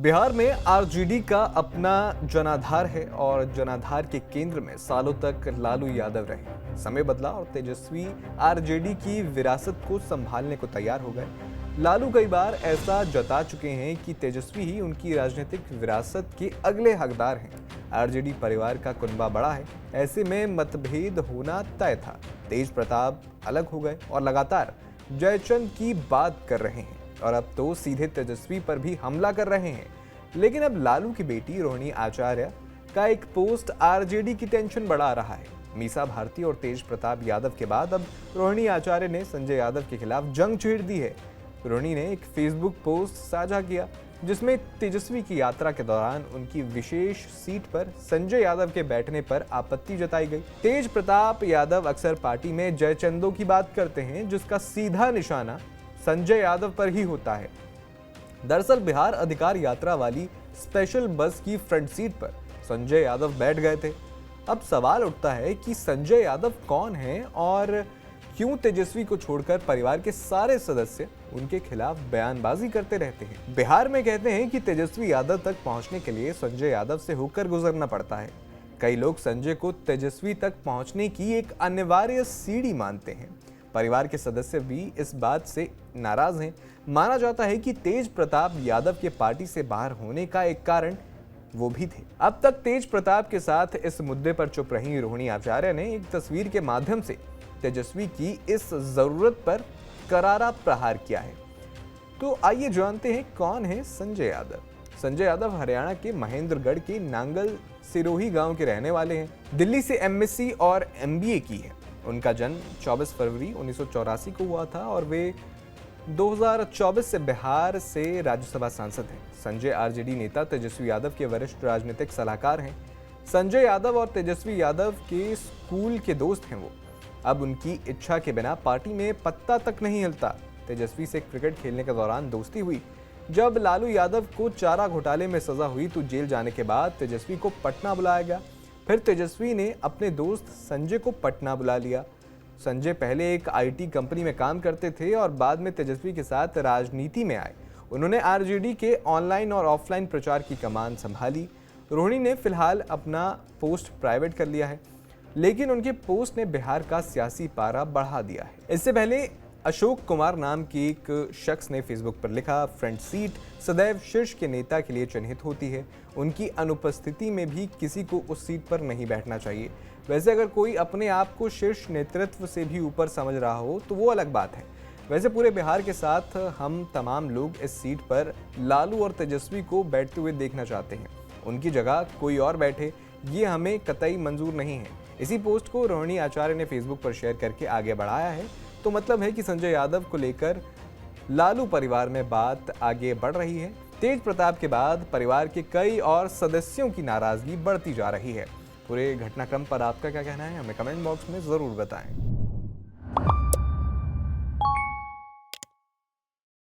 बिहार में आरजेडी का अपना जनाधार है और जनाधार के केंद्र में सालों तक लालू यादव रहे। समय बदला और तेजस्वी आरजेडी की विरासत को संभालने को तैयार हो गए। लालू कई बार ऐसा जता चुके हैं कि तेजस्वी ही उनकी राजनीतिक विरासत के अगले हकदार हैं। आरजेडी परिवार का कुनबा बड़ा है, ऐसे में मतभेद होना तय था। तेज प्रताप अलग हो गए और लगातार जयचंद की बात कर रहे हैं और अब तो सीधे तेजस्वी पर भी हमला कर रहे हैं। लेकिन अब लालू की बेटी रोहिणी आचार्य का एक पोस्ट आरजेडी की टेंशन बढ़ा रहा है। मीसा भारती और तेज प्रताप यादव के बाद अब रोहिणी आचार्य ने संजय यादव के खिलाफ जंग छेड़ दी है। रोहिणी ने एक फेसबुक पोस्ट साझा किया जिसमें तेजस्वी की यात्रा के दौरान उनकी विशेष सीट पर संजय यादव के बैठने पर आपत्ति जताई गई। तेज प्रताप यादव अक्सर पार्टी में जयचंदों की बात करते हैं, जिसका सीधा निशाना संजय यादव पर ही होता है। दरअसल बिहार अधिकार यात्रा वाली स्पेशल बस की फ्रंट सीट पर संजय यादव बैठ गए थे। अब सवाल उठता है कि संजय यादव कौन हैं और क्यों तेजस्वी को छोड़कर परिवार के सारे सदस्य उनके खिलाफ बयानबाजी करते रहते हैं। बिहार में कहते हैं कि तेजस्वी यादव तक पहुंचने के लिए संजय यादव से होकर गुजरना पड़ता है। कई लोग संजय को तेजस्वी तक पहुंचने की एक अनिवार्य सीढ़ी मानते हैं। परिवार के सदस्य भी इस बात से नाराज हैं। माना जाता है कि तेज प्रताप यादव के पार्टी से बाहर होने का एक कारण वो भी थे। अब तक तेज प्रताप के साथ इस मुद्दे पर चुप रही रोहिणी आचार्य ने एक तस्वीर के माध्यम से तेजस्वी की इस जरूरत पर करारा प्रहार किया है। तो आइए जानते हैं कौन है संजय यादव। संजय यादव हरियाणा के महेंद्रगढ़ के नांगल सिरोही गांव के रहने वाले हैं। दिल्ली से एमएससी और एमबीए की है। उनका जन्म 24 फरवरी 1984 को हुआ था और वे 2024 से बिहार से राज्यसभा सांसद हैं। संजय आरजेडी नेता तेजस्वी यादव के वरिष्ठ राजनीतिक सलाहकार हैं। संजय यादव और तेजस्वी यादव के स्कूल के दोस्त हैं वो। अब उनकी इच्छा के बिना पार्टी में पत्ता तक नहीं हिलता। तेजस्वी से क्रिकेट खेलने के दौरान दोस्ती हुई। जब लालू यादव को चारा घोटाले में सजा हुई तो जेल जाने के बाद तेजस्वी को पटना बुलाया गया। फिर तेजस्वी ने अपने दोस्त संजय को पटना बुला लिया। संजय पहले एक आईटी कंपनी में काम करते थे और बाद में तेजस्वी के साथ राजनीति में आए। उन्होंने आरजेडी के ऑनलाइन और ऑफलाइन प्रचार की कमान संभाली। रोहिणी ने फिलहाल अपना पोस्ट प्राइवेट कर लिया है, लेकिन उनके पोस्ट ने बिहार का सियासी पारा बढ़ा दिया है। इससे पहले अशोक कुमार नाम के एक शख्स ने फेसबुक पर लिखा, फ्रंट सीट सदैव शीर्ष के नेता के लिए चिन्हित होती है। उनकी अनुपस्थिति में भी किसी को उस सीट पर नहीं बैठना चाहिए। वैसे अगर कोई अपने आप को शीर्ष नेतृत्व से भी ऊपर समझ रहा हो तो वो अलग बात है। वैसे पूरे बिहार के साथ हम तमाम लोग इस सीट पर लालू और तेजस्वी को बैठते हुए देखना चाहते हैं। उनकी जगह कोई और बैठे, ये हमें कतई मंजूर नहीं है। इसी पोस्ट को रोहिणी आचार्य ने फेसबुक पर शेयर करके आगे बढ़ाया है। तो मतलब है कि संजय यादव को लेकर लालू परिवार में बात आगे बढ़ रही है। तेज प्रताप के बाद परिवार के कई और सदस्यों की नाराजगी बढ़ती जा रही है। पूरे घटनाक्रम पर आपका क्या कहना है, हमें कमेंट बॉक्स में जरूर बताएं।